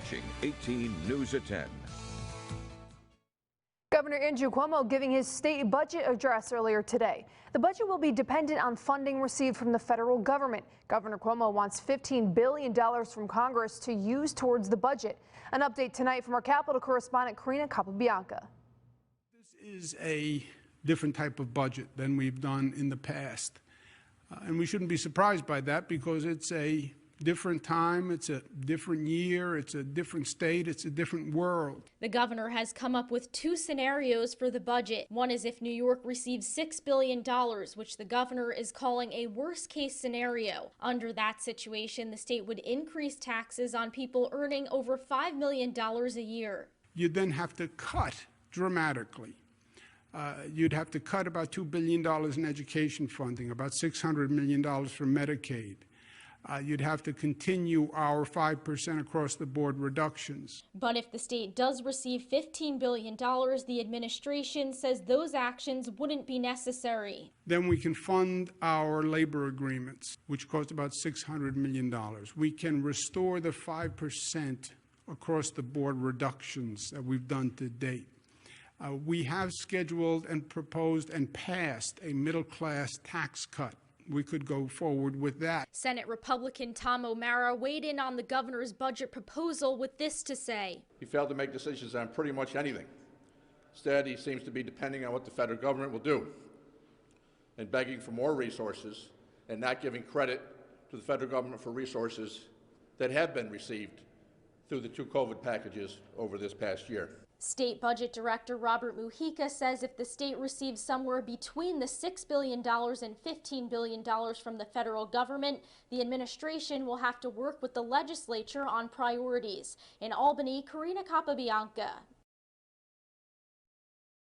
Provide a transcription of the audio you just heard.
watching 18 News at 10. Governor Andrew Cuomo giving his state budget address earlier today. The budget will be dependent on funding received from the federal government. Governor Cuomo wants $15 billion from Congress to use towards the budget. An update tonight from our Capitol correspondent Karina Capabianca. This is a different type of budget than we've done in the past. And we shouldn't be surprised by that because it's a different time, it's a different year, it's a different state, it's a different world. The governor has come up with two scenarios for the budget. One is if New York receives $6 billion, which the governor is calling a worst-case scenario. Under that situation, the state would increase taxes on people earning over $5 million a year. You'd then have to cut dramatically. You'd have to cut about $2 billion in education funding, about $600 million from Medicaid. You'd have to continue our 5% across the board reductions. But if the state does receive $15 billion, the administration says those actions wouldn't be necessary. Then we can fund our labor agreements, which cost about $600 million. We can restore the 5% across the board reductions that we've done to date. We have scheduled and proposed and passed a middle-class tax cut. We could go forward with that. Senate Republican Tom O'Mara weighed in on the governor's budget proposal with this to say. He failed to make decisions on pretty much anything. Instead, he seems to be depending on what the federal government will do and begging for more resources and not giving credit to the federal government for resources that have been received through the two COVID packages over this past year. State Budget Director Robert Mujica says if the state receives somewhere between the $6 billion and $15 billion from the federal government, the administration will have to work with the legislature on priorities. In Albany, Karina Capabianca,